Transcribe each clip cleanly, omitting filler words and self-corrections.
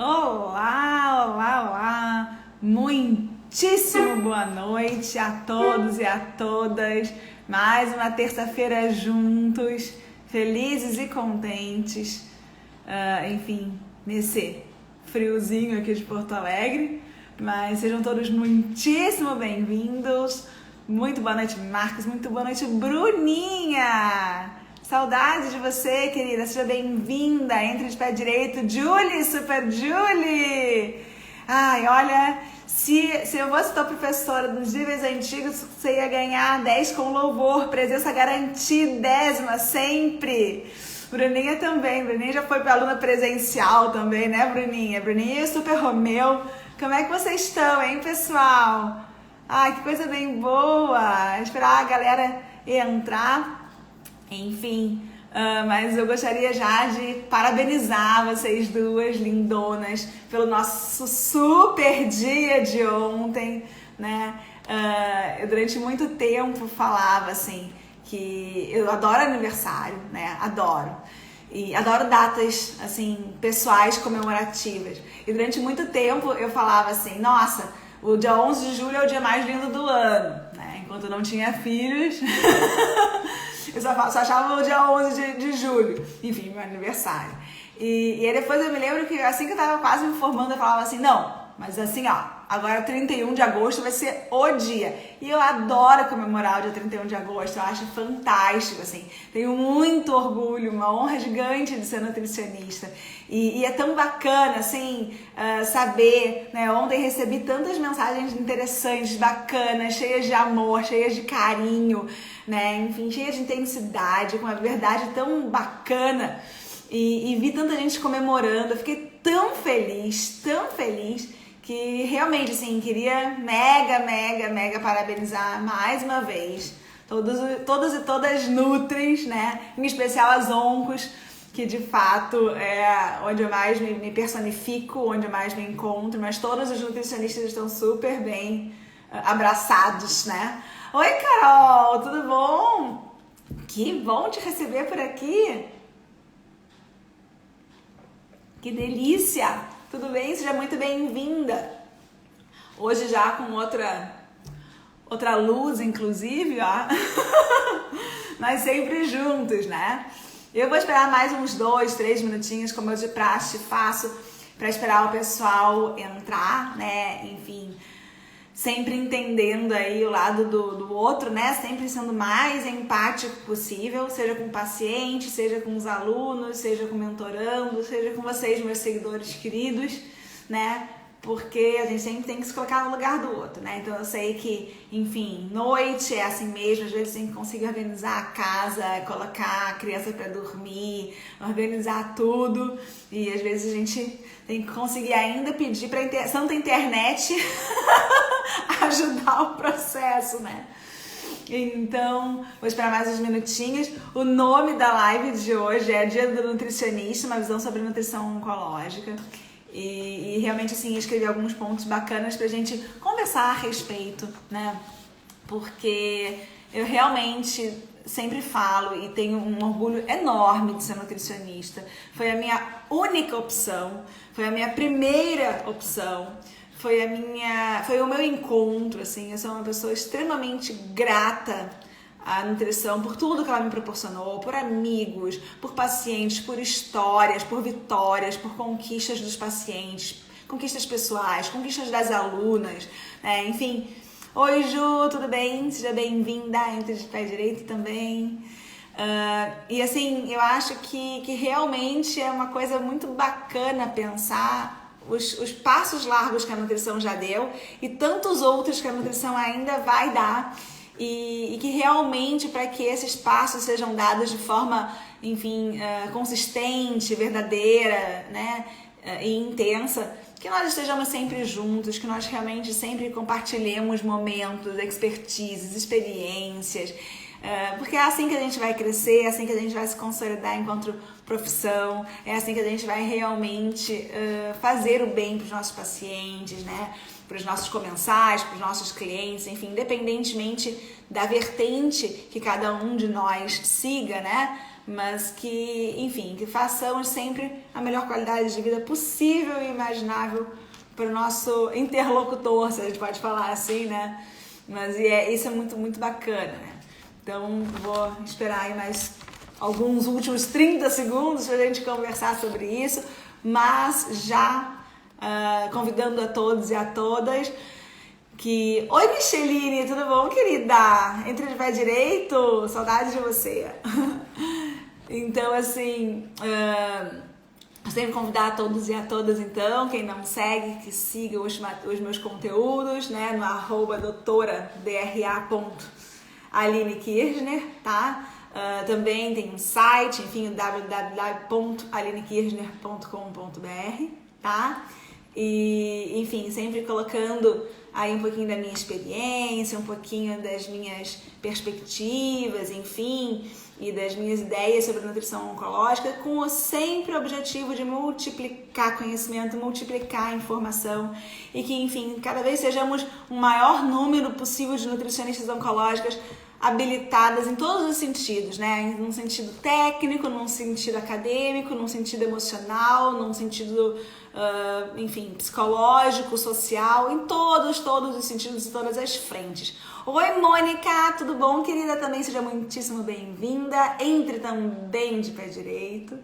Olá, olá, olá! Muitíssimo boa noite a todos e a todas. Mais uma terça-feira juntos, felizes e contentes. Enfim, nesse friozinho aqui de Porto Alegre. Mas sejam todos muitíssimo bem-vindos. Muito boa noite, Marcos. Muito boa noite, Bruninha. Saudade de você, querida. Seja bem-vinda. Entre de pé direito. Julie, Super Julie. Ai, olha, se eu fosse tua professora dos níveis antigos, você ia ganhar 10 com louvor. Presença garantidésima, sempre. Bruninha também. Bruninha já foi para aluna presencial também, né, Bruninha? Bruninha e o Super Romeu. Como é que vocês estão, hein, pessoal? Ai, que coisa bem boa. Esperar a galera entrar. Enfim, mas eu gostaria já de parabenizar vocês duas lindonas pelo nosso super dia de ontem, né? Eu durante muito tempo falava assim que eu adoro aniversário, né? Adoro. E adoro datas, assim, pessoais comemorativas. E durante muito tempo eu falava assim, nossa, o dia 11 de julho é o dia mais lindo do ano, né? Enquanto eu não tinha filhos... Eu só achava o dia 11 de julho, enfim, meu aniversário. E aí depois eu me lembro que assim que eu tava quase me formando, eu falava assim, não, mas assim, ó, agora 31 de agosto vai ser o dia. E eu adoro comemorar o dia 31 de agosto, eu acho fantástico, assim. Tenho muito orgulho, uma honra gigante de ser nutricionista. E é tão bacana, assim, saber, né? Ontem recebi tantas mensagens interessantes, bacanas, cheias de amor, cheias de carinho, né? Enfim, cheias de intensidade, com uma verdade tão bacana. E vi tanta gente comemorando, eu fiquei tão feliz, que realmente, assim, queria mega parabenizar mais uma vez todos e todas nutris, né? Em especial as oncos, que de fato é onde eu mais me personifico, onde eu mais me encontro, mas todos os nutricionistas estão super bem abraçados, né? Oi, Carol, tudo bom? Que bom te receber por aqui. Que delícia! Tudo bem? Seja muito bem-vinda. Hoje já com outra luz, inclusive, ó. Mas sempre juntos, né? Eu vou esperar mais uns 2, 3 minutinhos, como eu de praxe faço, para esperar o pessoal entrar, né? Enfim, sempre entendendo aí o lado do outro, né? Sempre sendo mais empático possível, seja com o paciente, seja com os alunos, seja com o mentorando, seja com vocês, meus seguidores queridos, né? Porque a gente sempre tem que se colocar no lugar do outro, né? Então eu sei que, enfim, noite é assim mesmo, às vezes tem que conseguir organizar a casa, colocar a criança para dormir, organizar tudo, e às vezes a gente tem que conseguir ainda pedir para Santa Internet ajudar o processo, né? Então, vou esperar mais uns minutinhos. O nome da live de hoje é Dia do Nutricionista, uma visão sobre nutrição oncológica. E realmente, assim, escrevi alguns pontos bacanas pra gente conversar a respeito, né? Porque eu realmente sempre falo e tenho um orgulho enorme de ser nutricionista. Foi a minha única opção, foi a minha primeira opção. Foi o meu encontro, assim, eu sou uma pessoa extremamente grata à nutrição por tudo que ela me proporcionou, por amigos, por pacientes, por histórias, por vitórias, por conquistas dos pacientes, conquistas pessoais, conquistas das alunas, né? Enfim. Oi, Ju, tudo bem? Seja bem-vinda, entre de pé direito também. E assim, eu acho que realmente é uma coisa muito bacana pensar os passos largos que a nutrição já deu e tantos outros que a nutrição ainda vai dar e que realmente para que esses passos sejam dados de forma, enfim, consistente, verdadeira, né, e intensa, que nós estejamos sempre juntos, que nós realmente sempre compartilhemos momentos, expertises, experiências, porque é assim que a gente vai crescer, é assim que a gente vai se consolidar enquanto profissão, é assim que a gente vai realmente fazer o bem para os nossos pacientes, né? Para os nossos comensais, para os nossos clientes, enfim, independentemente da vertente que cada um de nós siga, né? mas que, enfim, que façamos sempre a melhor qualidade de vida possível e imaginável para o nosso interlocutor, se a gente pode falar assim, né? Mas isso é muito, muito bacana, né? Então, vou esperar aí mais alguns últimos 30 segundos para a gente conversar sobre isso, mas já convidando a todos e a todas que... Oi, Micheline, tudo bom, querida? Entra de pé direito, saudade de você. Então, assim, eu sempre convidar a todos e a todas, então, quem não segue, que siga os meus conteúdos, né, no @doutora.dra.alinekirchner, tá? Também tem um site, enfim, www.alinekirchner.com.br, tá? E, enfim, sempre colocando aí um pouquinho da minha experiência, um pouquinho das minhas perspectivas, enfim, e das minhas ideias sobre nutrição oncológica, com sempre o objetivo de multiplicar conhecimento, multiplicar informação e que, enfim, cada vez sejamos um maior número possível de nutricionistas oncológicas habilitadas em todos os sentidos, né? Num sentido técnico, num sentido acadêmico, num sentido emocional, num sentido, enfim, psicológico, social, em todos os sentidos e todas as frentes. Oi, Mônica, tudo bom, querida? Também seja muitíssimo bem-vinda. Entre também de pé direito.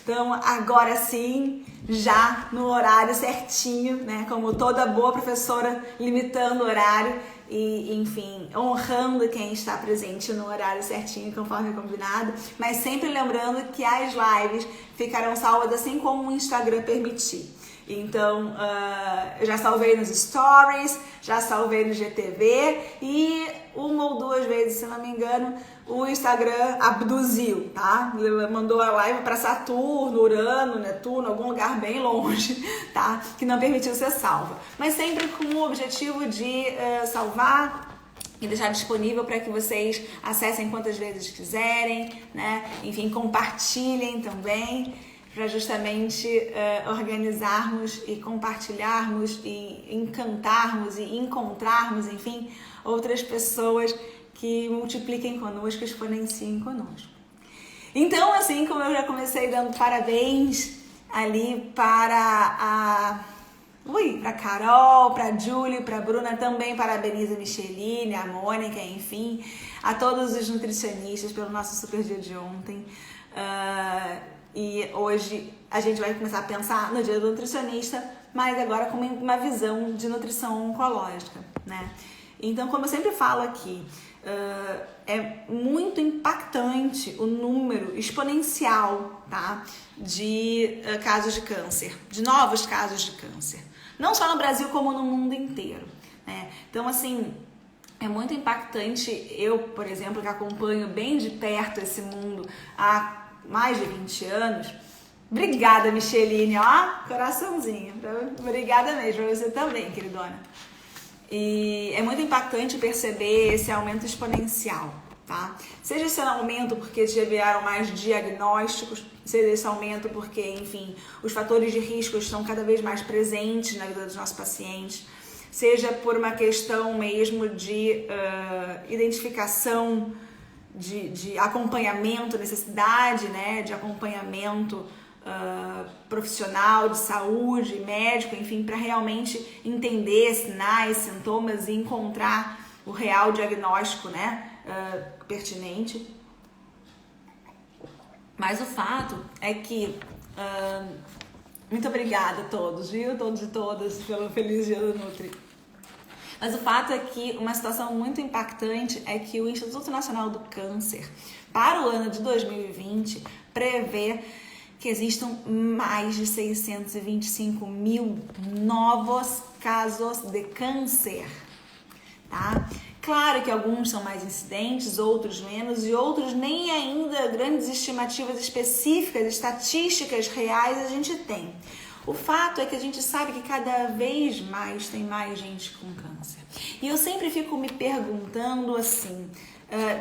Então, agora sim, já no horário certinho, né? Como toda boa professora, limitando o horário e, enfim, honrando quem está presente no horário certinho, conforme combinado. Mas sempre lembrando que as lives ficarão salvas assim como o Instagram permitir. Então, eu já salvei nos stories, já salvei no GTV e uma ou duas vezes, se não me engano, o Instagram abduziu, tá? Mandou a live para Saturno, Urano, Netuno, algum lugar bem longe, tá? Que não permitiu ser salva. Mas sempre com o objetivo de salvar e deixar disponível para que vocês acessem quantas vezes quiserem, né? Enfim, compartilhem também, para justamente organizarmos e compartilharmos e encantarmos e encontrarmos, enfim, outras pessoas que multipliquem conosco, exponenciem conosco. Então, assim como eu já comecei dando parabéns ali para a Carol, para a Julie, para a Bruna, também parabenizo a Micheline, a Mônica, enfim, a todos os nutricionistas pelo nosso super dia de ontem. E hoje a gente vai começar a pensar no dia do nutricionista, mas agora com uma visão de nutrição oncológica, né? Então, como eu sempre falo aqui, é muito impactante o número exponencial, tá, de casos de câncer, de novos casos de câncer. Não só no Brasil, como no mundo inteiro, né? Então, assim, é muito impactante. Eu, por exemplo, que acompanho bem de perto esse mundo há mais de 20 anos. Obrigada, Micheline, ó, coraçãozinho. Obrigada mesmo, pra você também, queridona. E é muito impactante perceber esse aumento exponencial, tá? Seja esse aumento porque vieram mais diagnósticos, seja esse aumento porque, enfim, os fatores de risco estão cada vez mais presentes na vida dos nossos pacientes, seja por uma questão mesmo de identificação, de acompanhamento, necessidade, né, de acompanhamento profissional, de saúde, médico, enfim, para realmente entender sinais, sintomas e encontrar o real diagnóstico, né, pertinente. Mas o fato é que, muito obrigada a todos, viu? Todos e todas, pelo Feliz Dia do Nutri. Mas o fato é que uma situação muito impactante é que o Instituto Nacional do Câncer, para o ano de 2020, prevê que existam mais de 625 mil novos casos de câncer, tá? Claro que alguns são mais incidentes, outros menos, e outros nem ainda grandes estimativas específicas, estatísticas reais a gente tem. O fato é que a gente sabe que cada vez mais tem mais gente com câncer. E eu sempre fico me perguntando assim,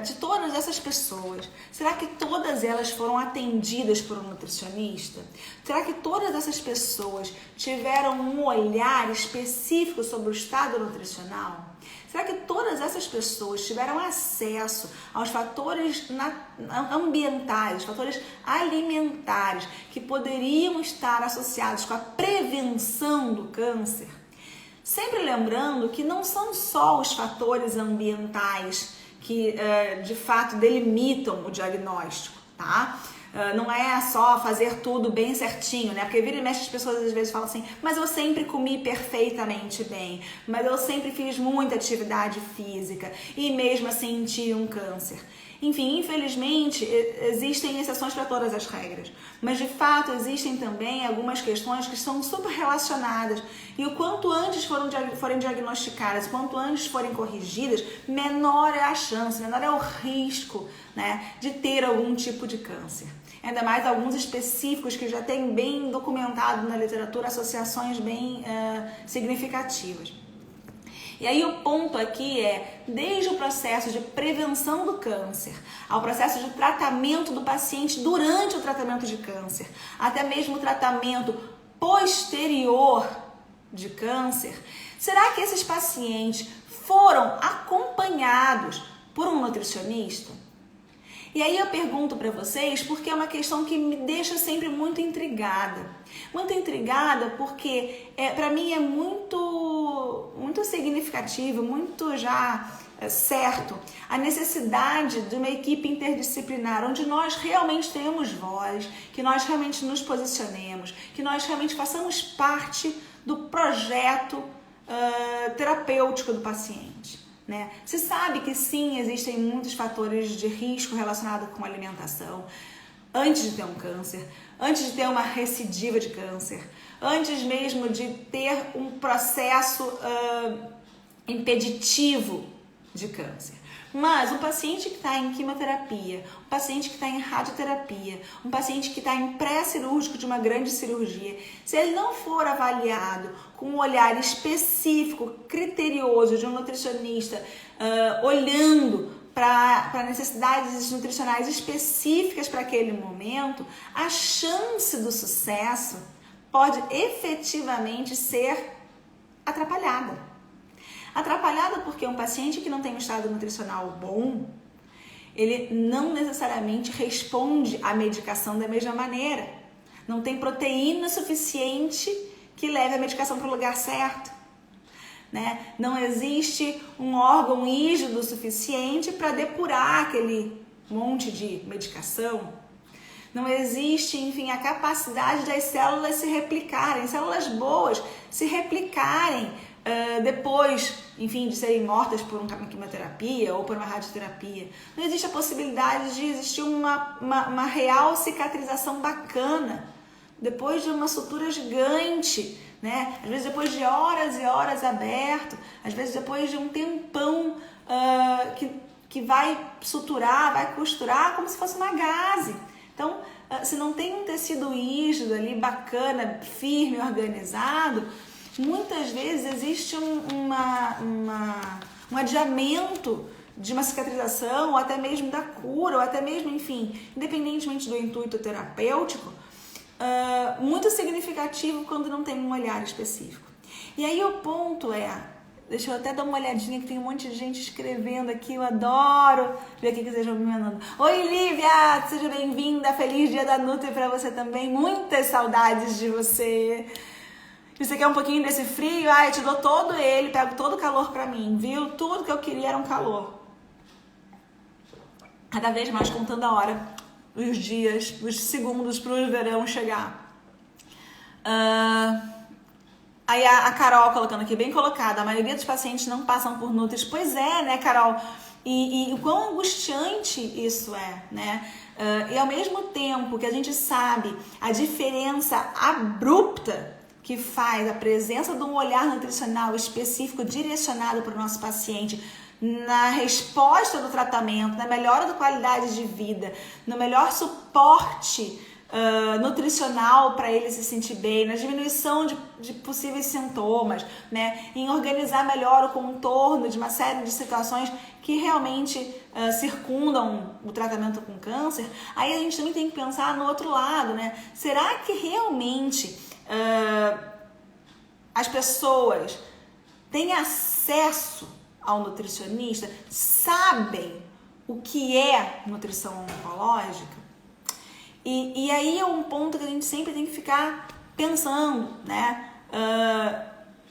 de todas essas pessoas, será que todas elas foram atendidas por um nutricionista? Será que todas essas pessoas tiveram um olhar específico sobre o estado nutricional? Será que todas essas pessoas tiveram acesso aos fatores ambientais, fatores alimentares que poderiam estar associados com a prevenção do câncer? Sempre lembrando que não são só os fatores ambientais que de fato delimitam o diagnóstico, tá? Não é só fazer tudo bem certinho, né? Porque vira e mexe as pessoas às vezes falam assim, mas eu sempre comi perfeitamente bem, mas eu sempre fiz muita atividade física e mesmo assim tive um câncer. Enfim, infelizmente, existem exceções para todas as regras, mas de fato existem também algumas questões que são super relacionadas e o quanto antes forem diagnosticadas, quanto antes forem corrigidas, menor é a chance, menor é o risco, né, de ter algum tipo de câncer. Ainda mais alguns específicos que já têm bem documentado na literatura associações bem significativas. E aí o ponto aqui é, desde o processo de prevenção do câncer, ao processo de tratamento do paciente durante o tratamento de câncer, até mesmo o tratamento posterior de câncer, será que esses pacientes foram acompanhados por um nutricionista? E aí eu pergunto para vocês porque é uma questão que me deixa sempre muito intrigada. Muito intrigada porque para mim é muito significativo, muito já certo a necessidade de uma equipe interdisciplinar, onde nós realmente tenhamos voz, que nós realmente nos posicionemos, que nós realmente façamos parte do projeto terapêutico do paciente. Né? Se sabe que sim, existem muitos fatores de risco relacionados com a alimentação antes de ter um câncer, antes de ter uma recidiva de câncer, antes mesmo de ter um processo impeditivo de câncer. Mas um paciente que está em quimioterapia, um paciente que está em radioterapia, um paciente que está em pré-cirúrgico de uma grande cirurgia, se ele não for avaliado com um olhar específico, criterioso de um nutricionista, olhando para necessidades nutricionais específicas para aquele momento, a chance do sucesso pode efetivamente ser atrapalhada. Atrapalhada porque um paciente que não tem um estado nutricional bom, ele não necessariamente responde à medicação da mesma maneira. Não tem proteína suficiente que leve a medicação para o lugar certo. Né? Não existe um órgão rígido o suficiente para depurar aquele monte de medicação. Não existe, enfim, a capacidade das células se replicarem, células boas se replicarem depois, enfim, de serem mortas por uma quimioterapia ou por uma radioterapia. Não existe a possibilidade de existir uma real cicatrização bacana depois de uma sutura gigante, né? Às vezes depois de horas e horas aberto, às vezes depois de um tempão que vai suturar, vai costurar como se fosse uma gaze. Então, se não tem um tecido rígido ali, bacana, firme, organizado, muitas vezes existe um adiamento de uma cicatrização, ou até mesmo da cura, ou até mesmo, enfim, independentemente do intuito terapêutico, muito significativo quando não tem um olhar específico. E aí o ponto deixa eu até dar uma olhadinha que tem um monte de gente escrevendo aqui, eu adoro ver aqui que vocês estão me mandando. Oi Lívia, seja bem-vinda, feliz dia da Nutri pra você também, muitas saudades de você. Você quer um pouquinho desse frio? Eu te dou todo ele, pego todo o calor pra mim, viu? Tudo que eu queria era um calor. Cada vez mais contando a hora, os dias, os segundos pro verão chegar. Aí a Carol colocando aqui, bem colocada, a maioria dos pacientes não passam por Nutris. Pois é, né, Carol? E o quão angustiante isso é, né? E ao mesmo tempo que a gente sabe a diferença abrupta que faz a presença de um olhar nutricional específico direcionado para o nosso paciente na resposta do tratamento, na melhora da qualidade de vida, no melhor suporte nutricional para ele se sentir bem, na diminuição de possíveis sintomas, né? Em organizar melhor o contorno de uma série de situações que realmente circundam o tratamento com câncer. Aí a gente também tem que pensar no outro lado, né? Será que realmente as pessoas têm acesso ao nutricionista, sabem o que é nutrição oncológica? E aí é um ponto que a gente sempre tem que ficar pensando, né?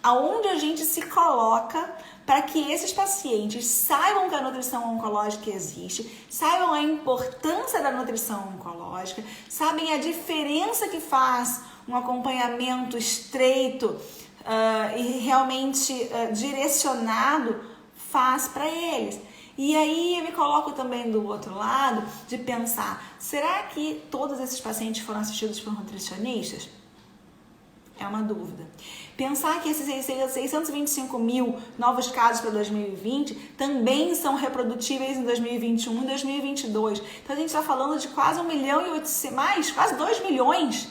Aonde a gente se coloca para que esses pacientes saibam que a nutrição oncológica existe, saibam a importância da nutrição oncológica, sabem a diferença que faz um acompanhamento estreito e realmente direcionado faz para eles. E aí eu me coloco também do outro lado de pensar, será que todos esses pacientes foram assistidos por nutricionistas? É uma dúvida. Pensar que esses 625 mil novos casos para 2020 também são reprodutíveis em 2021 e 2022. Então a gente está falando de quase 1 milhão e 800, quase 2 milhões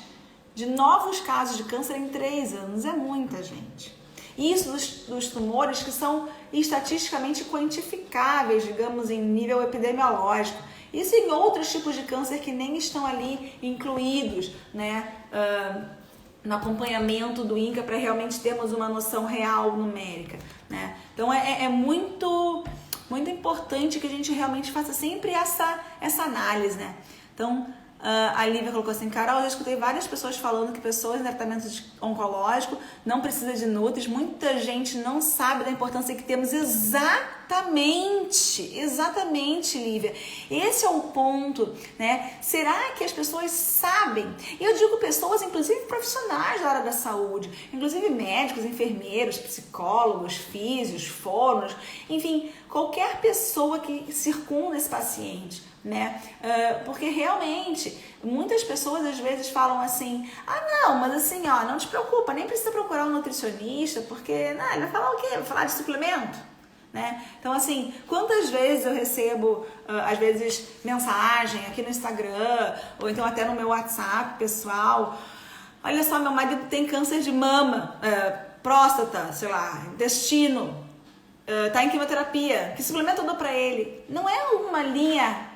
de novos casos de câncer em 3 anos. É muita gente. Isso dos tumores que são estatisticamente quantificáveis, digamos, em nível epidemiológico. Isso em outros tipos de câncer que nem estão ali incluídos, né, no acompanhamento do INCA para realmente termos uma noção real numérica, né? Então é muito importante que a gente realmente faça sempre essa análise, né? Então, a Lívia colocou assim, Carol, eu já escutei várias pessoas falando que pessoas em tratamento oncológico não precisam de nutris. Muita gente não sabe da importância que temos. Exatamente, Lívia. Esse é o ponto, né? Será que as pessoas sabem? E eu digo pessoas, inclusive profissionais da área da saúde, inclusive médicos, enfermeiros, psicólogos, físios, fonos, enfim, qualquer pessoa que circunda esse paciente, né? Porque realmente muitas pessoas às vezes falam assim, não, mas assim, não te preocupa, nem precisa procurar um nutricionista, porque ele vai falar o quê? Vai falar de suplemento, né? Então assim, quantas vezes eu recebo às vezes mensagem aqui no Instagram ou então até no meu WhatsApp pessoal, olha só, meu marido tem câncer de mama, próstata, sei lá, intestino, tá em quimioterapia, que suplemento eu dou pra ele? Não é uma linha,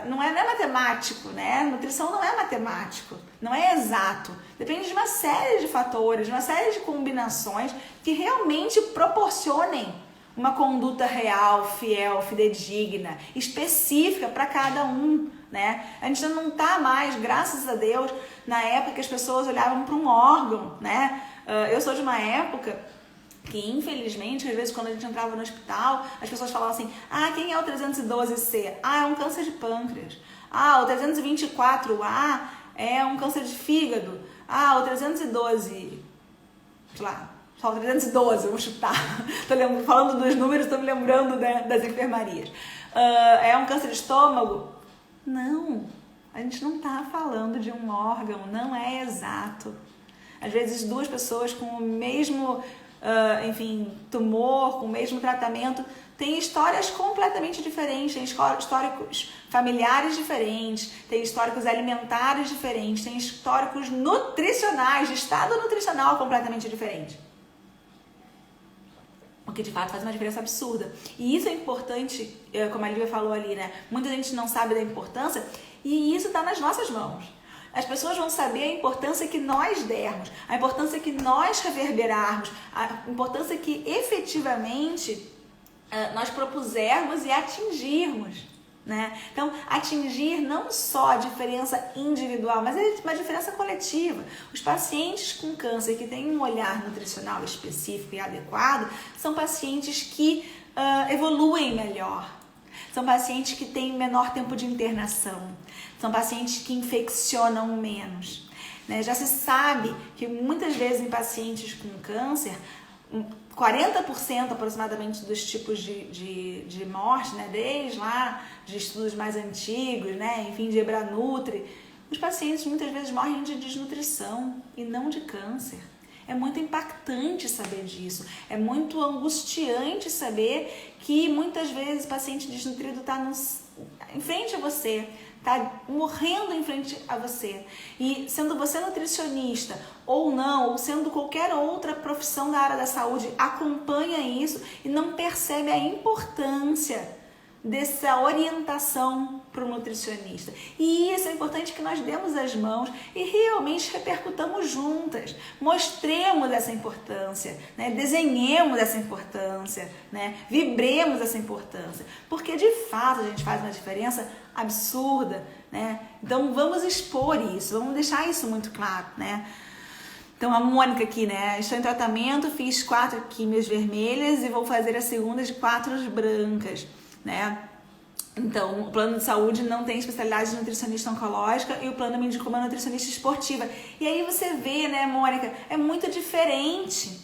não é matemático, né? Nutrição não é matemático, não é exato. Depende de uma série de fatores, de uma série de combinações que realmente proporcionem uma conduta real, fiel, fidedigna, específica para cada um, né? A gente não tá mais, graças a Deus, na época que as pessoas olhavam para um órgão, né? Eu sou de uma época que, infelizmente, às vezes quando a gente entrava no hospital, as pessoas falavam assim, quem é o 312C? É um câncer de pâncreas. O 324A é um câncer de fígado. O 312, sei lá, só o 312, eu vou chutar. Falando dos números, estou me lembrando, né, das enfermarias. É um câncer de estômago? Não, a gente não está falando de um órgão, não é exato. Às vezes duas pessoas com o mesmo tumor, com o mesmo tratamento, tem histórias completamente diferentes, tem históricos familiares diferentes, tem históricos alimentares diferentes, tem históricos nutricionais, de estado nutricional completamente diferente. O que de fato faz uma diferença absurda. E isso é importante, como a Lívia falou ali, né? Muita gente não sabe da importância e isso está nas nossas mãos. As pessoas vão saber a importância que nós dermos, a importância que nós reverberarmos, a importância que efetivamente nós propusermos e atingirmos, né? Então, atingir não só a diferença individual, mas uma diferença coletiva. Os pacientes com câncer que têm um olhar nutricional específico e adequado são pacientes que evoluem melhor. São pacientes que têm menor tempo de internação. São pacientes que infeccionam menos, né? Já se sabe que muitas vezes em pacientes com câncer, 40% aproximadamente dos tipos de morte, né? Desde lá de estudos mais antigos, né? Enfim, de Ebranutri, os pacientes muitas vezes morrem de desnutrição e não de câncer. É muito impactante saber disso, é muito angustiante saber que muitas vezes o paciente desnutrido está em frente a você, está morrendo em frente a você. E sendo você nutricionista ou não, ou sendo qualquer outra profissão da área da saúde, acompanha isso e não percebe a importância dessa orientação para o nutricionista. E isso é importante que nós demos as mãos e realmente repercutamos juntas, mostremos essa importância, né? Desenhemos essa importância, né? Vibremos essa importância, porque de fato a gente faz uma diferença absurda, né? Então vamos expor isso, vamos deixar isso muito claro, né? Então a Mônica aqui, né? Estou em tratamento, fiz 4 químias vermelhas e vou fazer a segunda de 4 brancas, né? Então, o plano de saúde não tem especialidade de nutricionista oncológica e o plano me indicou uma nutricionista esportiva. E aí você vê, né, Mônica, é muito diferente.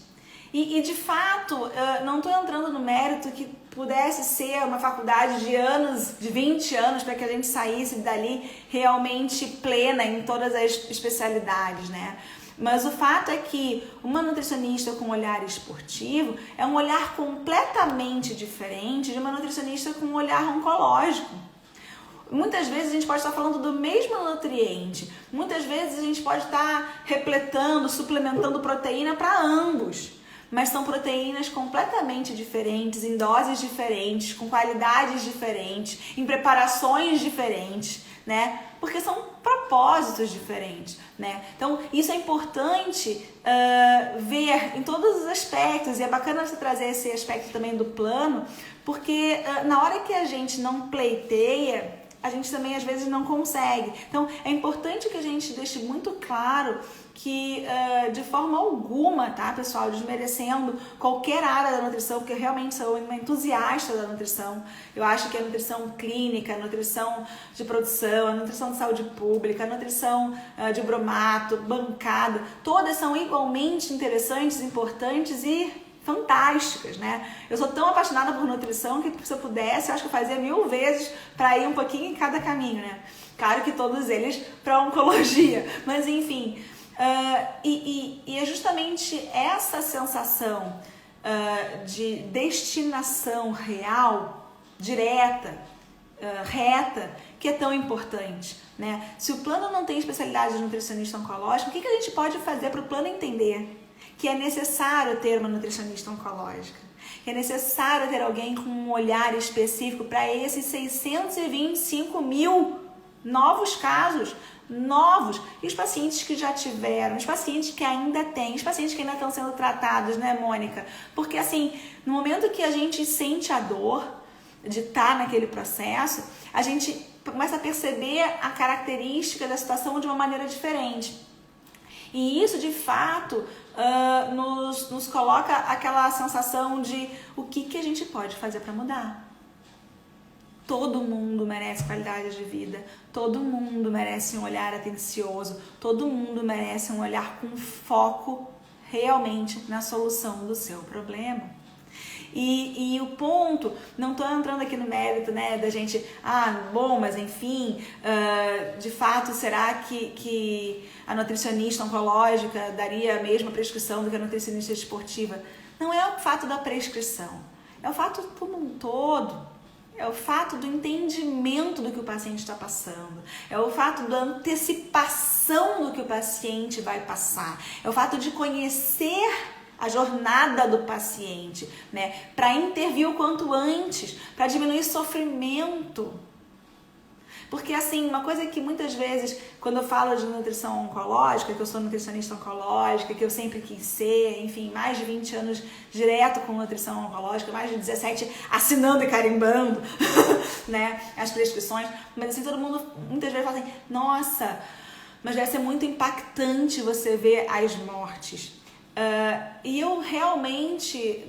E de fato, não estou entrando no mérito que pudesse ser uma faculdade de anos, de 20 anos, para que a gente saísse dali realmente plena em todas as especialidades, né? Mas o fato é que uma nutricionista com olhar esportivo é um olhar completamente diferente de uma nutricionista com um olhar oncológico. Muitas vezes a gente pode estar falando do mesmo nutriente, muitas vezes a gente pode estar repletando, suplementando proteína para ambos. Mas são proteínas completamente diferentes, em doses diferentes, com qualidades diferentes, em preparações diferentes, né? Porque são propósitos diferentes, né? Então, isso é importante ver em todos os aspectos, e é bacana você trazer esse aspecto também do plano, porque na hora que a gente não pleiteia, a gente também às vezes não consegue. Então, é importante que a gente deixe muito claro que de forma alguma, tá, pessoal, desmerecendo qualquer área da nutrição, porque eu realmente sou uma entusiasta da nutrição. Eu acho que a nutrição clínica, a nutrição de produção, a nutrição de saúde pública, a nutrição de bromato, bancada, todas são igualmente interessantes, importantes e fantásticas, né? Eu sou tão apaixonada por nutrição que se eu pudesse, eu acho que eu fazia 1000 vezes para ir um pouquinho em cada caminho, né? Claro que todos eles para oncologia, mas enfim. E é justamente essa sensação de destinação real, direta, reta, que é tão importante, né? Se o plano não tem especialidade de nutricionista oncológico, o que a gente pode fazer para o plano entender que é necessário ter uma nutricionista oncológica, que é necessário ter alguém com um olhar específico para esses 625 mil novos casos, novos, e os pacientes que já tiveram, os pacientes que ainda têm, os pacientes que ainda estão sendo tratados, né, Mônica? Porque assim, no momento que a gente sente a dor de estar naquele processo, a gente começa a perceber a característica da situação de uma maneira diferente. E isso, de fato, nos coloca aquela sensação de o que a gente pode fazer para mudar. Todo mundo merece qualidade de vida, todo mundo merece um olhar atencioso, todo mundo merece um olhar com foco realmente na solução do seu problema. E o ponto, não estou entrando aqui no mérito, né, da gente, bom, mas enfim, de fato, será que a nutricionista oncológica daria a mesma prescrição do que a nutricionista esportiva? Não é o fato da prescrição, é o fato como um todo. É o fato do entendimento do que o paciente está passando. É o fato da antecipação do que o paciente vai passar. É o fato de conhecer a jornada do paciente, né? Para intervir o quanto antes, para diminuir sofrimento. Porque assim, uma coisa que muitas vezes, quando eu falo de nutrição oncológica, que eu sou nutricionista oncológica, que eu sempre quis ser, enfim, mais de 20 anos direto com nutrição oncológica, mais de 17 assinando e carimbando, né, as prescrições, mas assim, todo mundo muitas vezes fala assim, nossa, mas deve ser muito impactante você ver as mortes. E eu realmente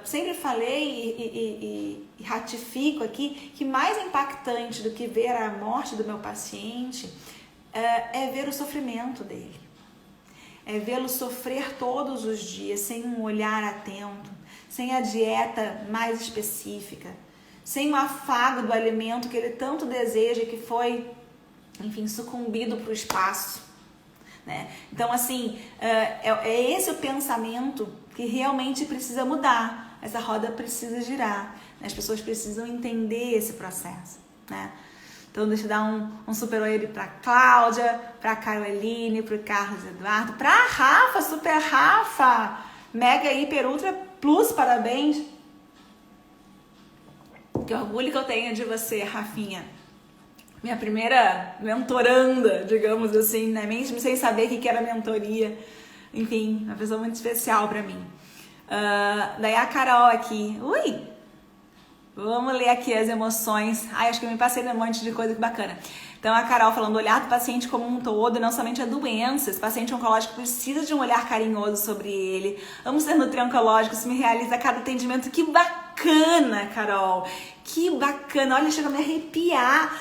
sempre falei e ratifico aqui que mais impactante do que ver a morte do meu paciente é ver o sofrimento dele, é vê-lo sofrer todos os dias sem um olhar atento, sem a dieta mais específica, sem o afago do alimento que ele tanto deseja e que foi, enfim, sucumbido para o espaço. Né? Então, assim, é esse o pensamento que realmente precisa mudar. Essa roda precisa girar, né? As pessoas precisam entender esse processo, né? Então deixa eu dar um super oi pra Cláudia, pra Caroline, pro Carlos Eduardo, pra Rafa, super Rafa, mega, hiper, ultra, plus, parabéns. Que orgulho que eu tenho de você, Rafinha. Minha primeira mentoranda, digamos assim, né? Mesmo sem saber o que era mentoria. Enfim, uma pessoa muito especial pra mim. Daí a Carol aqui. Ui! Vamos ler aqui as emoções. Ai, acho que eu me passei num monte de coisa, que bacana. Então a Carol falando, olhar do paciente como um todo, não somente a doença. Esse paciente oncológico precisa de um olhar carinhoso sobre ele. Amo ser nutri-oncológico, isso me realiza a cada atendimento. Que bacana, Carol! Que bacana! Olha, chega a me arrepiar.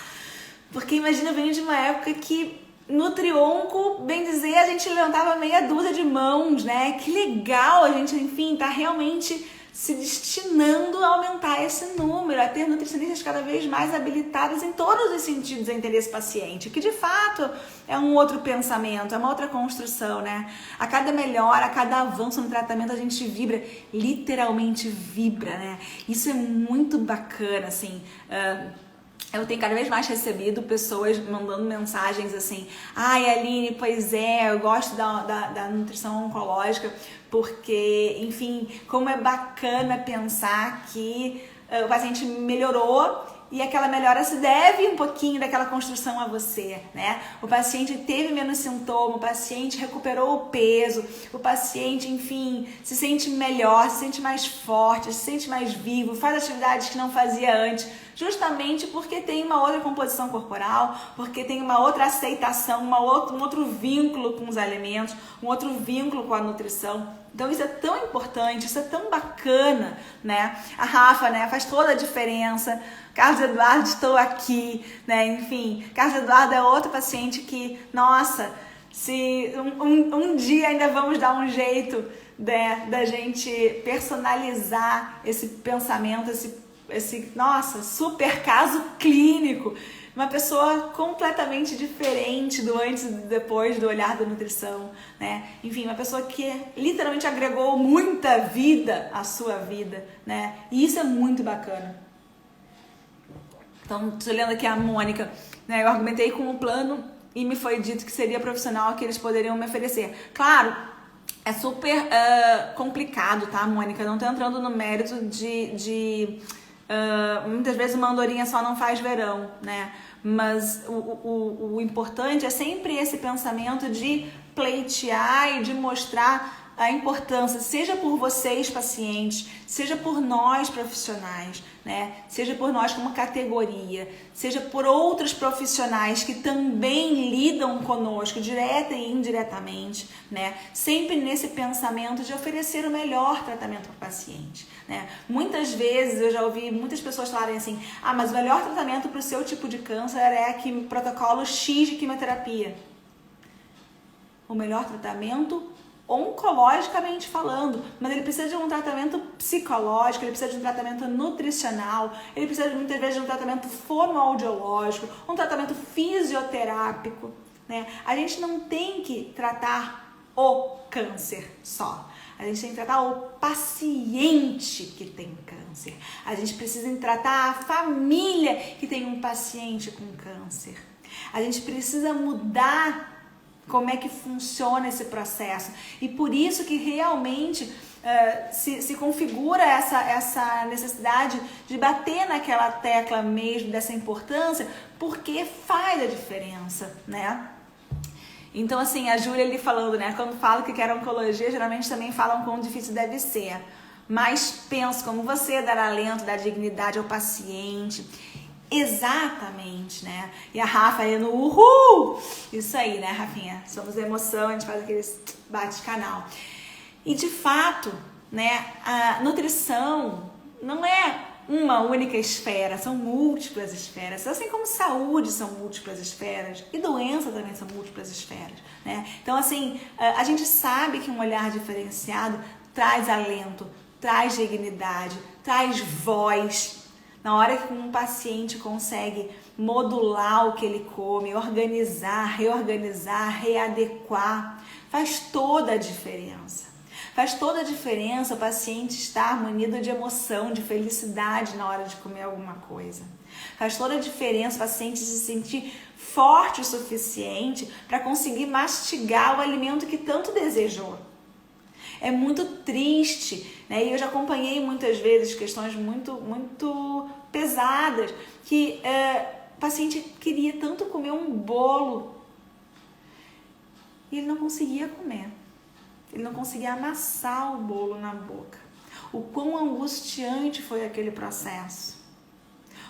Porque imagina, eu venho de uma época que Nutri-Onco, bem dizer, a gente levantava meia dúzia de mãos, né? Que legal a gente, enfim, tá realmente se destinando a aumentar esse número, a ter nutricionistas cada vez mais habilitadas em todos os sentidos a entender esse paciente, que de fato é um outro pensamento, é uma outra construção, né? A cada melhora, a cada avanço no tratamento a gente vibra, literalmente vibra, né? Isso é muito bacana, assim. Eu tenho cada vez mais recebido pessoas mandando mensagens assim, ai, Aline, pois é, eu gosto da nutrição oncológica porque, enfim, como é bacana pensar que o paciente melhorou e aquela melhora se deve um pouquinho daquela construção a você, né? O paciente teve menos sintoma, o paciente recuperou o peso, o paciente, enfim, se sente melhor, se sente mais forte, se sente mais vivo, faz atividades que não fazia antes, justamente porque tem uma outra composição corporal, porque tem uma outra aceitação, um outro vínculo com os alimentos, um outro vínculo com a nutrição. Então isso é tão importante, isso é tão bacana, né? A Rafa, né, faz toda a diferença. Carlos Eduardo, estou aqui, né? Enfim, Carlos Eduardo é outro paciente que, nossa, se um dia ainda vamos dar um jeito, né, da gente personalizar esse pensamento, esse, nossa, super caso clínico, uma pessoa completamente diferente do antes e do depois do olhar da nutrição, né? Enfim, uma pessoa que literalmente agregou muita vida à sua vida, né? E isso é muito bacana. Então, estou olhando aqui a Mônica, né? Eu argumentei com um plano e me foi dito que seria profissional que eles poderiam me oferecer. Claro, é super complicado, tá, Mônica? Não estou entrando no mérito muitas vezes uma andorinha só não faz verão, né? Mas o importante é sempre esse pensamento de pleitear e de mostrar a importância, seja por vocês pacientes, seja por nós profissionais, né? Seja por nós como categoria, seja por outros profissionais que também lidam conosco, direta e indiretamente, né? Sempre nesse pensamento de oferecer o melhor tratamento para o paciente, né? Muitas vezes eu já ouvi muitas pessoas falarem assim, mas o melhor tratamento para o seu tipo de câncer é protocolo X de quimioterapia. O melhor tratamento oncologicamente falando, mas ele precisa de um tratamento psicológico, ele precisa de um tratamento nutricional, ele precisa muitas vezes de um tratamento fonoaudiológico, um tratamento fisioterápico, né? A gente não tem que tratar o câncer só. A gente tem que tratar o paciente que tem câncer. A gente precisa tratar a família que tem um paciente com câncer. A gente precisa mudar como é que funciona esse processo. E por isso que realmente se configura essa necessidade de bater naquela tecla mesmo dessa importância, porque faz a diferença, né? Então, assim, a Júlia ali falando, né? Quando falo que quero oncologia, geralmente também falam quão difícil deve ser. Mas penso como você, dar alento, dar dignidade ao paciente. Exatamente, né? E a Rafa aí no uhul! Isso aí, né, Rafinha? Somos emoção, a gente faz aqueles bate-canal. E de fato, né, a nutrição não é uma única esfera, são múltiplas esferas. Assim como saúde são múltiplas esferas e doença também são múltiplas esferas, né? Então, assim, a gente sabe que um olhar diferenciado traz alento, traz dignidade, traz voz. Na hora que um paciente consegue modular o que ele come, organizar, reorganizar, readequar, faz toda a diferença. Faz toda a diferença o paciente estar munido de emoção, de felicidade na hora de comer alguma coisa. Faz toda a diferença o paciente se sentir forte o suficiente para conseguir mastigar o alimento que tanto desejou. É muito triste, né? E eu já acompanhei muitas vezes questões muito pesadas, que o paciente queria tanto comer um bolo e ele não conseguia comer. Ele não conseguia amassar o bolo na boca. O quão angustiante foi aquele processo.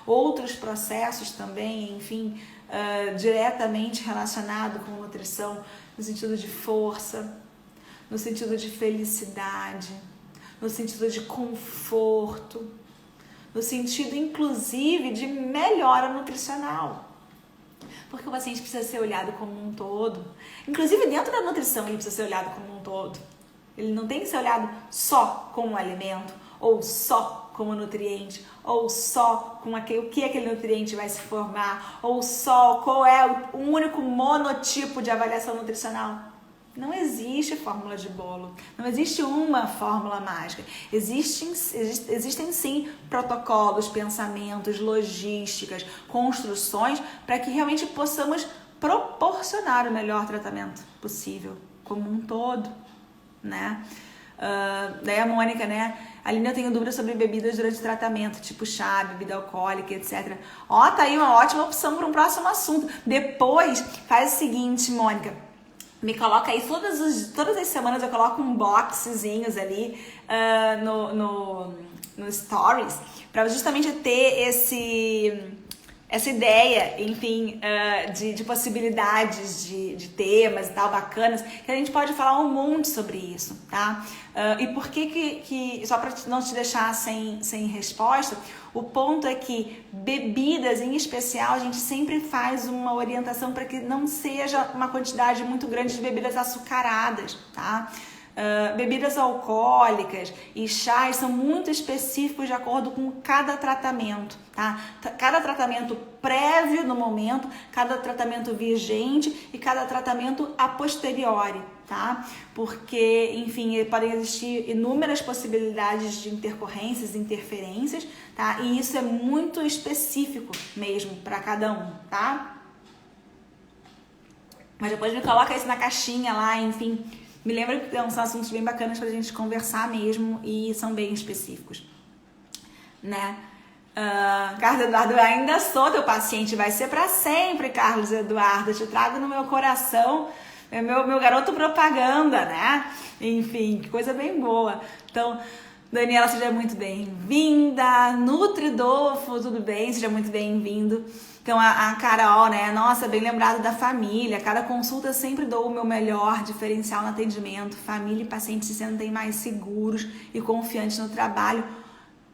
Outros processos também, enfim, diretamente relacionados com nutrição, no sentido de força, no sentido de felicidade, no sentido de conforto, no sentido, inclusive, de melhora nutricional. Porque o paciente precisa ser olhado como um todo. Inclusive, dentro da nutrição, ele precisa ser olhado como um todo. Ele não tem que ser olhado só como um alimento, ou só como nutriente, ou só com o que aquele nutriente vai se formar, ou só qual é o único monotipo de avaliação nutricional. Não existe fórmula de bolo, não existe uma fórmula mágica. Existem sim protocolos, pensamentos, logísticas, construções para que realmente possamos proporcionar o melhor tratamento possível, como um todo, né? Daí a Mônica, né? Aline, eu tenho dúvidas sobre bebidas durante o tratamento, tipo chá, bebida alcoólica, etc. Tá aí uma ótima opção para um próximo assunto. Depois, faz o seguinte, Mônica. Me coloca aí, todas as semanas eu coloco um boxezinhos ali no Stories, para justamente ter essa ideia, enfim, de possibilidades de temas e tal, bacanas, que a gente pode falar um monte sobre isso, tá? E por que só para não te deixar sem resposta, o ponto é que bebidas, em especial, a gente sempre faz uma orientação para que não seja uma quantidade muito grande de bebidas açucaradas, tá? Bebidas alcoólicas e chás são muito específicos de acordo com cada tratamento, tá? Cada tratamento prévio no momento, cada tratamento vigente e cada tratamento a posteriori, tá? Porque, enfim, podem existir inúmeras possibilidades de intercorrências, interferências, tá? E isso é muito específico mesmo para cada um, tá? Mas depois me coloca isso na caixinha lá, enfim. Me lembra que são assuntos bem bacanas pra gente conversar mesmo e são bem específicos, né? Carlos Eduardo, eu ainda sou teu paciente, vai ser pra sempre, Carlos Eduardo. Eu te trago no meu coração, é meu garoto propaganda, né? Enfim, que coisa bem boa. Então, Daniela, seja muito bem-vinda. Nutridofo, tudo bem? Seja muito bem-vindo. Então, a Carol, né? Nossa, bem lembrado da família. Cada consulta eu sempre dou o meu melhor diferencial no atendimento. Família e pacientes se sentem mais seguros e confiantes no trabalho.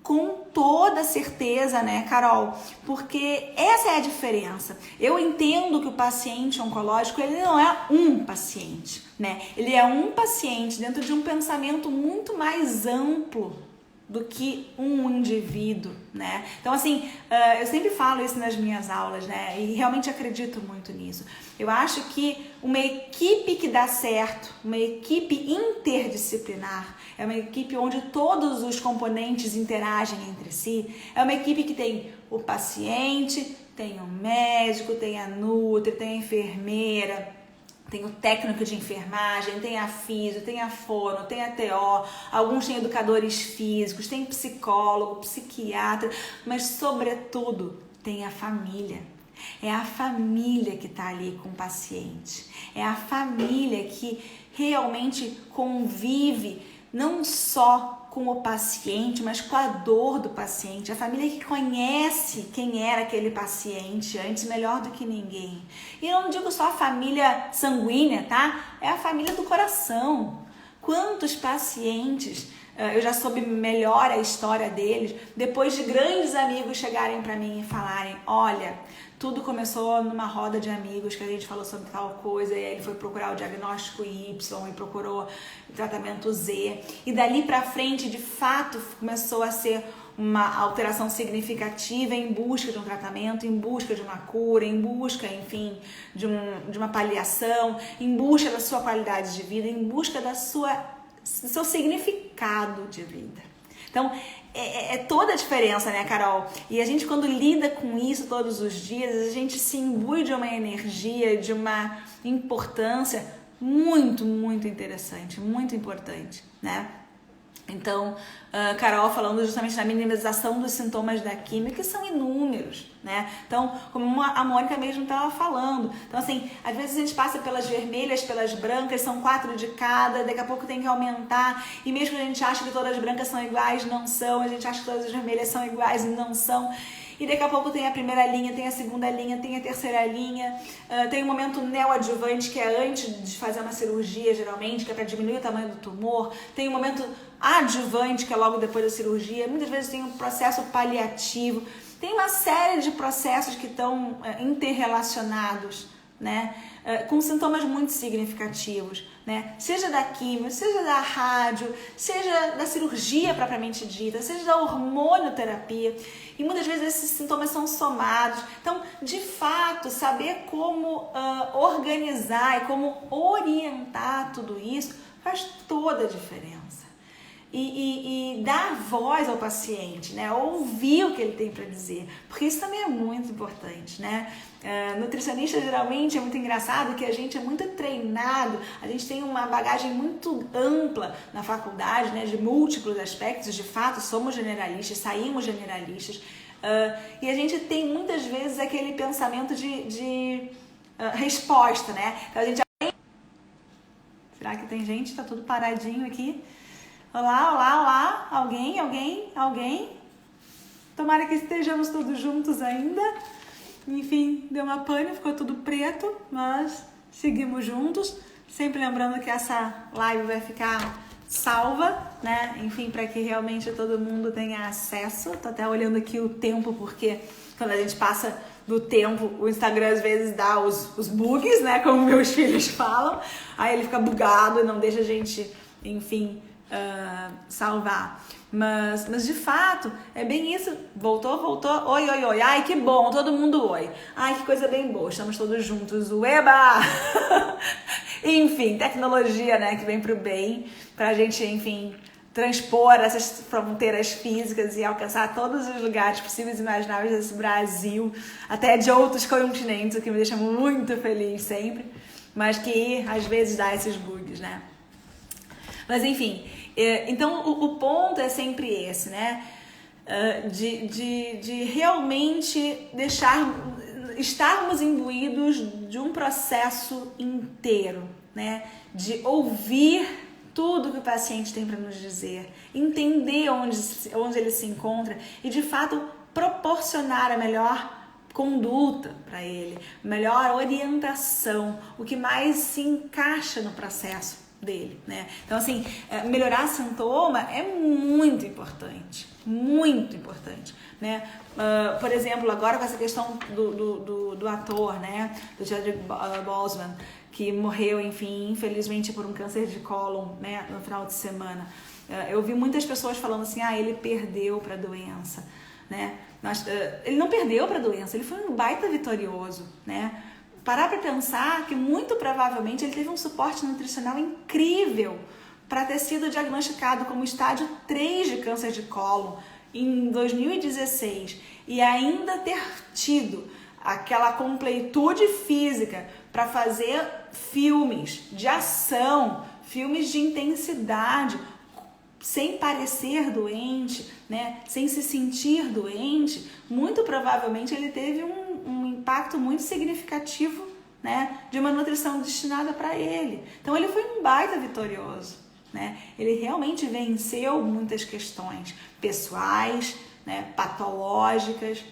Com toda certeza, né, Carol? Porque essa é a diferença. Eu entendo que o paciente oncológico, ele não é um paciente, né? Ele é um paciente dentro de um pensamento muito mais amplo do que um indivíduo, né? Então, assim, eu sempre falo isso nas minhas aulas, né? E realmente acredito muito nisso. Eu acho que uma equipe que dá certo, uma equipe interdisciplinar, é uma equipe onde todos os componentes interagem entre si, é uma equipe que tem o paciente, tem o médico, tem a nutri, tem a enfermeira, tem o técnico de enfermagem, tem a fisio, tem a fono, tem a TO, alguns têm educadores físicos, tem psicólogo, psiquiatra, mas sobretudo tem a família. É a família que está ali com o paciente. É a família que realmente convive não só com o paciente, mas com a dor do paciente. A família que conhece quem era aquele paciente antes melhor do que ninguém. E eu não digo só a família sanguínea, tá? É a família do coração. Quantos pacientes eu já soube melhor a história deles depois de grandes amigos chegarem para mim e falarem: olha, tudo começou numa roda de amigos que a gente falou sobre tal coisa, e aí ele foi procurar o diagnóstico Y e procurou o tratamento Z, e dali para frente de fato começou a ser uma alteração significativa em busca de um tratamento, em busca de uma cura, em busca, enfim, de uma paliação, em busca da sua qualidade de vida, em busca da sua seu significado de vida. Então, é toda a diferença, né, Carol? E a gente, quando lida com isso todos os dias, a gente se imbui de uma energia, de uma importância muito, muito interessante, muito importante, né? Então, Carol falando justamente da minimização dos sintomas da química, que são inúmeros, né? Então, como a Mônica mesmo estava falando. Então, assim, às vezes a gente passa pelas vermelhas, pelas brancas, são 4 de cada, daqui a pouco tem que aumentar. E mesmo que a gente acha que todas as brancas são iguais, não são. A gente acha que todas as vermelhas são iguais e não são. E daqui a pouco tem a primeira linha, tem a segunda linha, tem a terceira linha, tem o momento neoadjuvante, que é antes de fazer uma cirurgia, geralmente, que é para diminuir o tamanho do tumor. Tem o momento adjuvante, que é logo depois da cirurgia. Muitas vezes tem um processo paliativo. Tem uma série de processos que estão interrelacionados, né? Com sintomas muito significativos, né? Seja da quimio, seja da rádio, seja da cirurgia propriamente dita, seja da hormonioterapia. E muitas vezes esses sintomas são somados. Então, de fato, saber como organizar e como orientar tudo isso faz toda a diferença. E dar voz ao paciente, né? Ouvir o que ele tem para dizer, porque isso também é muito importante, né? Nutricionista geralmente é muito engraçado que a gente é muito treinado, a gente tem uma bagagem muito ampla na faculdade, né? De múltiplos aspectos, de fato somos generalistas, saímos generalistas, e a gente tem muitas vezes aquele pensamento de resposta, né? Então a gente... Será que tem gente? Tá tudo paradinho aqui. Olá, olá, olá, alguém? Tomara que estejamos todos juntos ainda. Enfim, deu uma pane, ficou tudo preto, mas seguimos juntos. Sempre lembrando que essa live vai ficar salva, né? Enfim, para que realmente todo mundo tenha acesso. Tô até olhando aqui o tempo, porque quando a gente passa do tempo, o Instagram às vezes dá os bugs, né? Como meus filhos falam. Aí ele fica bugado e não deixa a gente, enfim... salvar, mas de fato é bem isso. Voltou, oi, ai que bom, todo mundo oi, ai que coisa bem boa, estamos todos juntos, ueba. Enfim, tecnologia, né, que vem pro bem, pra gente, enfim, transpor essas fronteiras físicas e alcançar todos os lugares possíveis e imagináveis desse Brasil, até de outros continentes, o que me deixa muito feliz sempre, mas que às vezes dá esses bugs, né? Mas enfim, então o ponto é sempre esse, né? De realmente estarmos imbuídos de um processo inteiro, né? De ouvir tudo que o paciente tem para nos dizer, entender onde ele se encontra e de fato proporcionar a melhor conduta para ele, melhor orientação, o que mais se encaixa no processo dele, né? Então, assim, melhorar sintoma é muito importante, né? Por exemplo, agora com essa questão do ator, né? Do Chadwick Boseman, que morreu, enfim, infelizmente por um câncer de cólon, né? No final de semana. Eu vi muitas pessoas falando assim, ele perdeu para a doença, né? Mas, ele não perdeu para a doença, ele foi um baita vitorioso, né? Parar para pensar que muito provavelmente ele teve um suporte nutricional incrível para ter sido diagnosticado como estágio 3 de câncer de cólon em 2016 e ainda ter tido aquela completude física para fazer filmes de ação, filmes de intensidade, sem parecer doente, né? Sem se sentir doente. Muito provavelmente ele teve um impacto muito significativo, né, de uma nutrição destinada para ele. Então ele foi um baita vitorioso, né? Ele realmente venceu muitas questões pessoais, né, patológicas,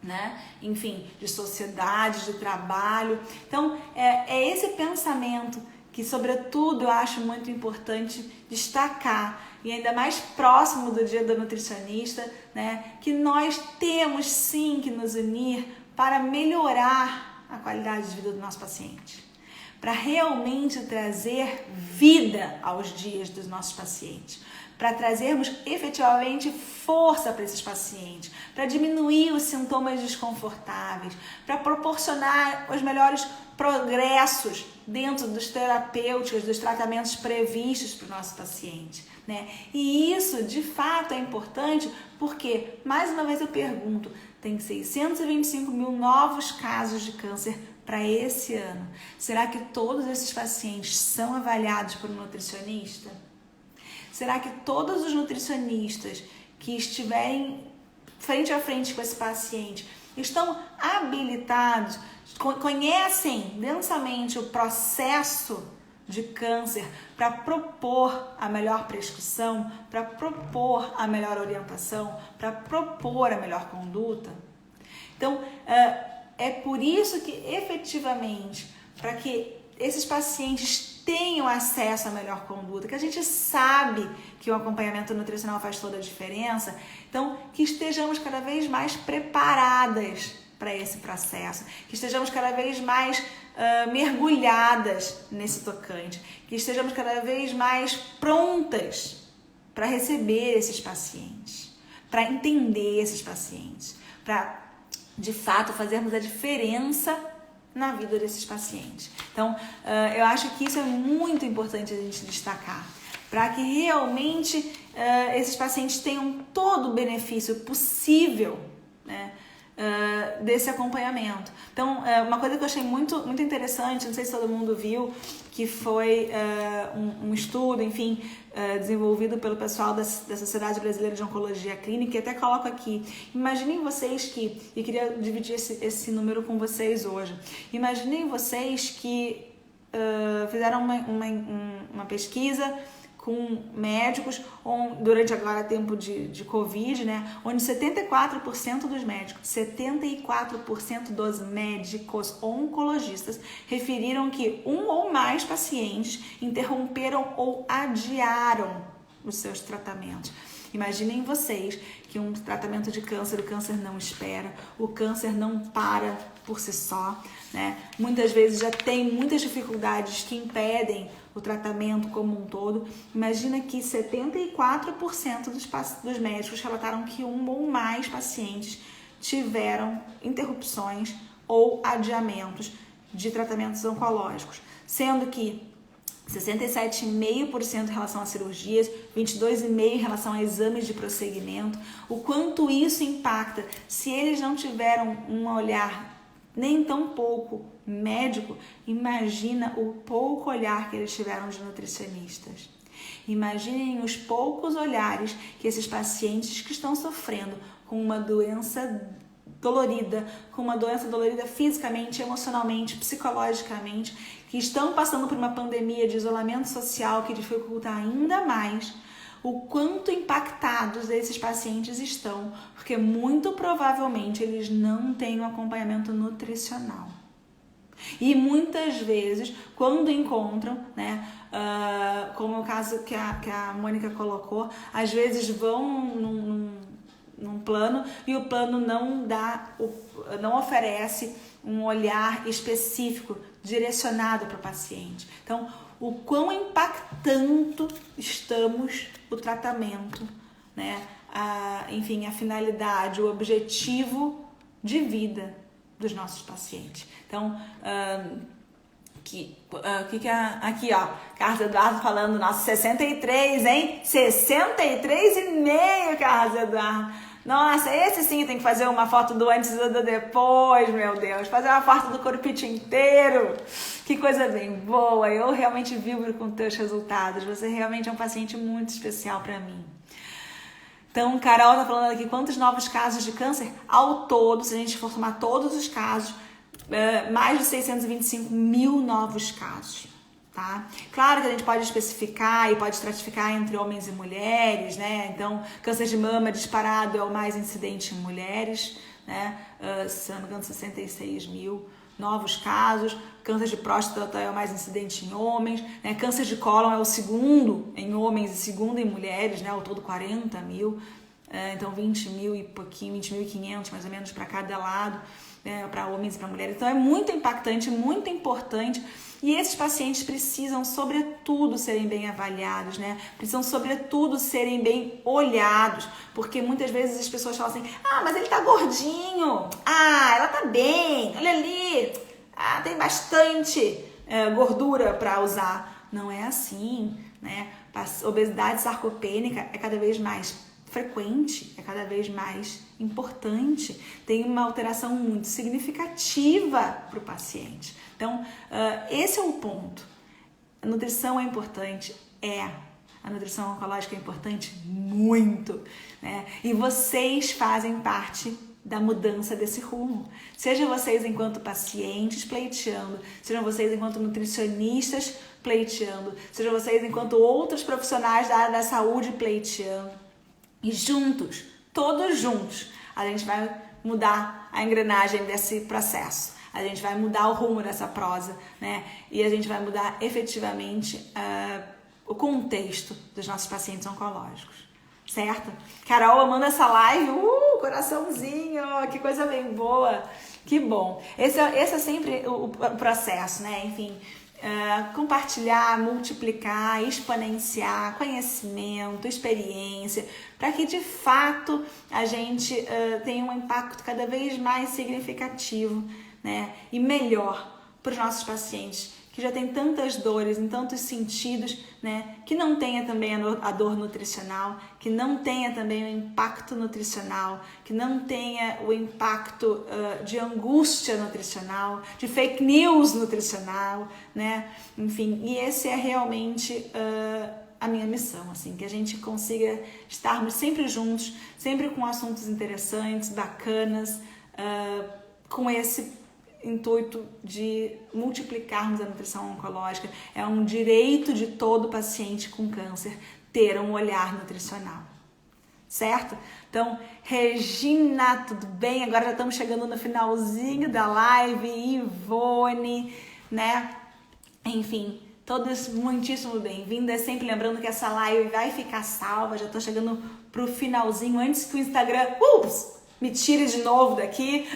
né? Enfim, de sociedade, de trabalho. Então é esse pensamento que, sobretudo, eu acho muito importante destacar, e ainda mais próximo do Dia do Nutricionista, né, que nós temos sim que nos unir para melhorar a qualidade de vida do nosso paciente, para realmente trazer vida aos dias dos nossos pacientes, para trazermos efetivamente força para esses pacientes, para diminuir os sintomas desconfortáveis, para proporcionar os melhores progressos dentro dos terapêuticos, dos tratamentos previstos para o nosso paciente, né? E isso, de fato, é importante porque, mais uma vez eu pergunto, tem 625 mil novos casos de câncer para esse ano. Será que todos esses pacientes são avaliados por um nutricionista? Será que todos os nutricionistas que estiverem frente a frente com esse paciente estão habilitados, conhecem densamente o processo de câncer para propor a melhor prescrição, para propor a melhor orientação, para propor a melhor conduta? Então, é por isso que efetivamente, para que esses pacientes tenham acesso à melhor conduta, que a gente sabe que o acompanhamento nutricional faz toda a diferença, então que estejamos cada vez mais preparadas para esse processo, que estejamos cada vez mais mergulhadas nesse tocante, que estejamos cada vez mais prontas para receber esses pacientes, para entender esses pacientes, para de fato fazermos a diferença na vida desses pacientes. Então, eu acho que isso é muito importante a gente destacar, para que realmente esses pacientes tenham todo o benefício possível, né, desse acompanhamento. Então, uma coisa que eu achei muito interessante, não sei se todo mundo viu, que foi um estudo, enfim, desenvolvido pelo pessoal da Sociedade Brasileira de Oncologia Clínica, e até coloco aqui. Imaginem vocês que, e queria dividir esse número com vocês hoje, imaginem vocês que fizeram uma pesquisa com médicos durante agora tempo de Covid, né, onde 74% dos médicos, 74% dos médicos oncologistas referiram que um ou mais pacientes interromperam ou adiaram os seus tratamentos. Imaginem vocês que um tratamento de câncer, o câncer não espera, o câncer não para por si só, né? Muitas vezes já tem muitas dificuldades que impedem o tratamento como um todo. Imagina que 74% dos médicos relataram que um ou mais pacientes tiveram interrupções ou adiamentos de tratamentos oncológicos, sendo que 67,5% em relação a cirurgias, 22,5% em relação a exames de prosseguimento. O quanto isso impacta se eles não tiveram um olhar nem tão pouco médico, imagina o pouco olhar que eles tiveram de nutricionistas. Imaginem os poucos olhares que esses pacientes que estão sofrendo com uma doença dolorida, fisicamente, emocionalmente, psicologicamente, que estão passando por uma pandemia de isolamento social que dificulta ainda mais, o quanto impactados esses pacientes estão, porque muito provavelmente eles não têm um acompanhamento nutricional. E muitas vezes, quando encontram, né, como é o caso que a Mônica colocou, às vezes vão num plano e o plano não oferece um olhar específico, direcionado para o paciente. Então, o quão impactando estamos o tratamento, né? Enfim, a finalidade, o objetivo de vida dos nossos pacientes. Então, aqui, ó, Carlos Eduardo falando, nosso 63, hein? 63,5, Carlos Eduardo. Nossa, esse sim tem que fazer uma foto do antes e do depois, meu Deus. Fazer uma foto do corpite inteiro. Que coisa bem boa. Eu realmente vibro com teus resultados. Você realmente é um paciente muito especial para mim. Então, Carol tá falando aqui quantos novos casos de câncer? Ao todo, se a gente for somar todos os casos, mais de 625 mil novos casos. Tá? Claro que a gente pode especificar e pode estratificar entre homens e mulheres, né? Então, câncer de mama disparado é o mais incidente em mulheres, né? Se não me engano, 66 mil novos casos. Câncer de próstata é o mais incidente em homens, né? Câncer de cólon é o segundo em homens e segundo em mulheres, né? Ao todo 40 mil. então 20 mil e pouquinho, 20.500 mais ou menos para cada lado, para homens e para mulheres. Então é muito impactante, muito importante. E esses pacientes precisam, sobretudo, serem bem avaliados, né? Precisam, sobretudo, serem bem olhados, porque muitas vezes as pessoas falam assim: ah, mas ele tá gordinho, ah, ela tá bem, olha ali, ah, tem bastante gordura para usar. Não é assim, né? Obesidade sarcopênica é cada vez mais frequente, é cada vez mais importante, tem uma alteração muito significativa para o paciente. Então, esse é o ponto. A nutrição é importante, a nutrição oncológica é importante muito, né? E vocês fazem parte da mudança desse rumo. Seja vocês enquanto pacientes pleiteando, sejam vocês enquanto nutricionistas pleiteando, sejam vocês enquanto outros profissionais da área da saúde pleiteando. E juntos, todos juntos, a gente vai mudar a engrenagem desse processo. A gente vai mudar o rumo dessa prosa, né? E a gente vai mudar efetivamente o contexto dos nossos pacientes oncológicos. Certo? Carol, amando essa live, coraçãozinho, que coisa bem boa, que bom. Esse é sempre o processo, né? Enfim, compartilhar, multiplicar, exponenciar conhecimento, experiência, para que de fato a gente tenha um impacto cada vez mais significativo, né? E melhor para os nossos pacientes, que já tem tantas dores em tantos sentidos, né? Que não tenha também a dor nutricional, que não tenha também o impacto nutricional, que não tenha o impacto de angústia nutricional, de fake news nutricional, né? Enfim, e esse é realmente a minha missão, assim, que a gente consiga estarmos sempre juntos, sempre com assuntos interessantes, bacanas, com esse intuito de multiplicarmos a nutrição oncológica. É um direito de todo paciente com câncer ter um olhar nutricional, certo? Então, Regina, tudo bem? Agora já estamos chegando no finalzinho da live. Ivone, né? Enfim, todos muitíssimo bem-vindas. Sempre lembrando que essa live vai ficar salva. Já estou chegando pro finalzinho antes que o Instagram me tire de novo daqui.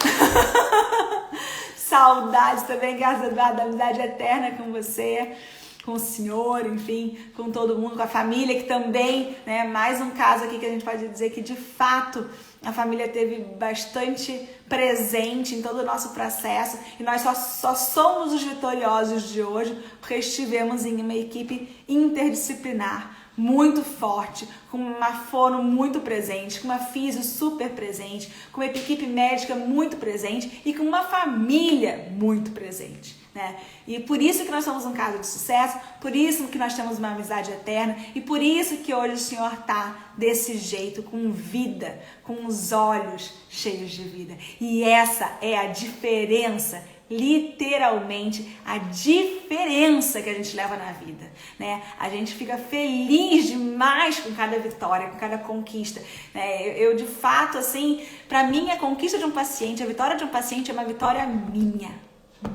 Saudades também, graças a Deus, da amizade eterna com você, com o senhor, enfim, com todo mundo, com a família, que também, né, mais um caso aqui que a gente pode dizer que de fato a família teve bastante presente em todo o nosso processo, e nós só somos os vitoriosos de hoje porque estivemos em uma equipe interdisciplinar muito forte, com uma fono muito presente, com uma físio super presente, com uma equipe médica muito presente e com uma família muito presente, né? E por isso que nós somos um caso de sucesso, por isso que nós temos uma amizade eterna e por isso que hoje o senhor tá desse jeito, com vida, com os olhos cheios de vida. E essa é a diferença, literalmente a diferença que a gente leva na vida, né? A gente fica feliz demais com cada vitória, com cada conquista, né? Eu de fato, assim, para mim a conquista de um paciente, a vitória de um paciente é uma vitória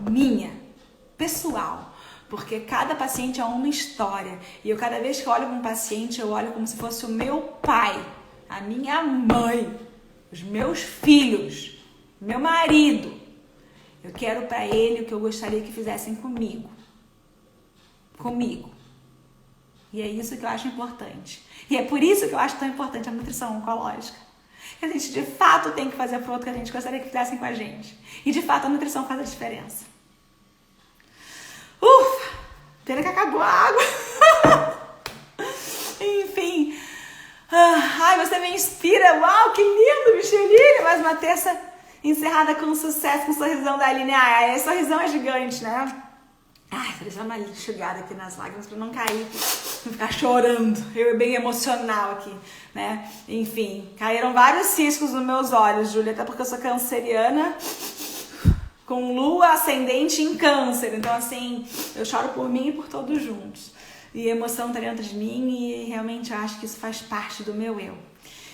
minha, pessoal, porque cada paciente é uma história e eu cada vez que olho para um paciente eu olho como se fosse o meu pai, a minha mãe, os meus filhos, meu marido. Eu quero para ele o que eu gostaria que fizessem comigo. E é isso que eu acho importante. E é por isso que eu acho tão importante a nutrição oncológica. Que a gente de fato tem que fazer para o outro que a gente gostaria que fizessem com a gente. E de fato a nutrição faz a diferença. Ufa! Pena que acabou a água. Enfim. Ai, você me inspira. Uau, que lindo, Micheline. Mais uma terça encerrada com sucesso, com o sorrisão da Aline. Esse sorrisão é gigante, né? Vou deixar uma enxugada aqui nas lágrimas pra não cair, não ficar chorando. Eu bem emocional aqui, né? Enfim, caíram vários ciscos nos meus olhos, Júlia, até porque eu sou canceriana, com lua ascendente em câncer. Então, assim, eu choro por mim e por todos juntos. E a emoção tá dentro de mim e realmente acho que isso faz parte do meu eu.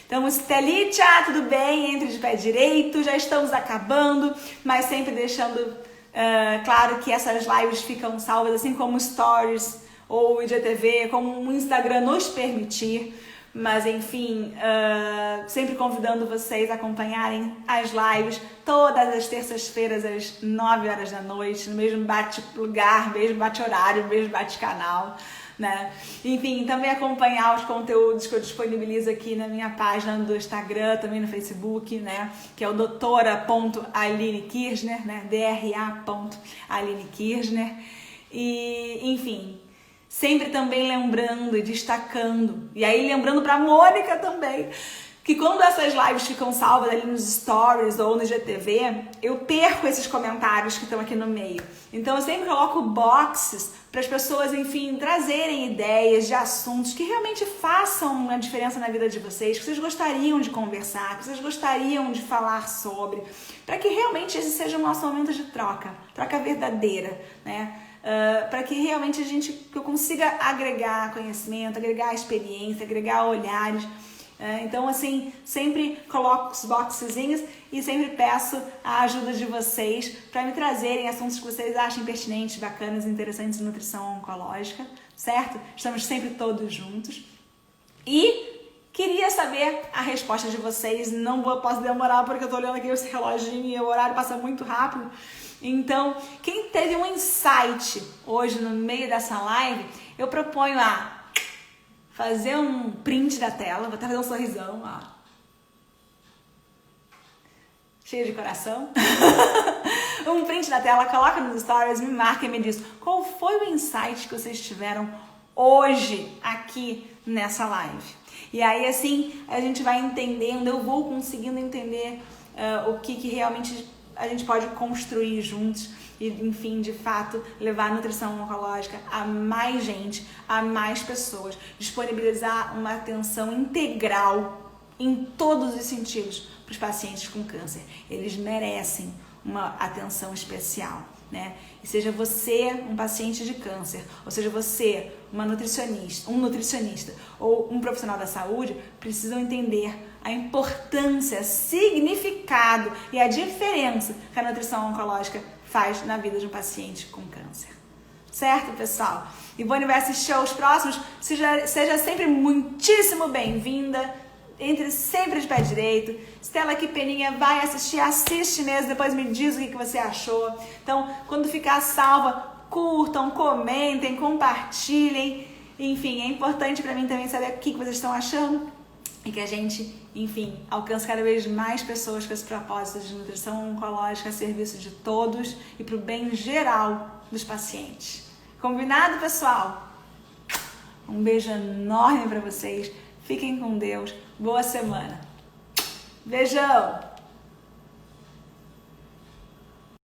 Então, Estelita, tudo bem? Entre de pé direito, já estamos acabando, mas sempre deixando claro que essas lives ficam salvas, assim como stories ou IGTV, como o Instagram nos permitir, Mas enfim, sempre convidando vocês a acompanharem as lives todas as terças-feiras às 9 horas da noite, no mesmo bate-lugar, mesmo bate-horário, mesmo bate-canal, né? Enfim, também acompanhar os conteúdos que eu disponibilizo aqui na minha página do Instagram, também no Facebook, né? Que é o doutora.alinekirchner, né? dra.alinekirchner. E, enfim, sempre também lembrando e destacando, e aí lembrando pra Mônica também, que quando essas lives ficam salvas ali nos stories ou no GTV, eu perco esses comentários que estão aqui no meio. Então eu sempre coloco boxes para as pessoas, enfim, trazerem ideias de assuntos que realmente façam uma diferença na vida de vocês, que vocês gostariam de conversar, que vocês gostariam de falar sobre, para que realmente esse seja o nosso momento de troca verdadeira, né? Para que realmente eu consiga agregar conhecimento, agregar experiência, agregar olhares. Então, assim, sempre coloco os boxezinhos e sempre peço a ajuda de vocês para me trazerem assuntos que vocês achem pertinentes, bacanas, interessantes de nutrição oncológica, certo? Estamos sempre todos juntos. E queria saber a resposta de vocês. Não posso demorar porque eu tô olhando aqui esse reloginho e o horário passa muito rápido. Então, quem teve um insight hoje no meio dessa live, eu proponho a fazer um print da tela, vou até fazer um sorrisão, ó. Cheio de coração. Um print da tela, coloca nos stories, me marca e me diz qual foi o insight que vocês tiveram hoje aqui nessa live. E aí, assim, a gente vai entendendo, eu vou conseguindo entender o que realmente a gente pode construir juntos e, enfim, de fato, levar a nutrição oncológica a mais gente, a mais pessoas, disponibilizar uma atenção integral em todos os sentidos para os pacientes com câncer. Eles merecem uma atenção especial, né? E seja você um paciente de câncer, ou seja você um nutricionista ou um profissional da saúde, precisam entender a importância, significado e a diferença que a nutrição oncológica faz na vida de um paciente com câncer. Certo, pessoal? Ivone vai assistir aos próximos. Seja sempre muitíssimo bem-vinda. Entre sempre de pé direito. Stella aqui, Peninha, vai assistir, assiste mesmo, depois me diz o que você achou. Então, quando ficar salva, curtam, comentem, compartilhem. Enfim, é importante para mim também saber o que vocês estão achando e que a gente, enfim, alcance cada vez mais pessoas com esse propósito de nutrição oncológica a serviço de todos e para o bem geral dos pacientes. Combinado, pessoal? Um beijo enorme para vocês. Fiquem com Deus. Boa semana. Beijão!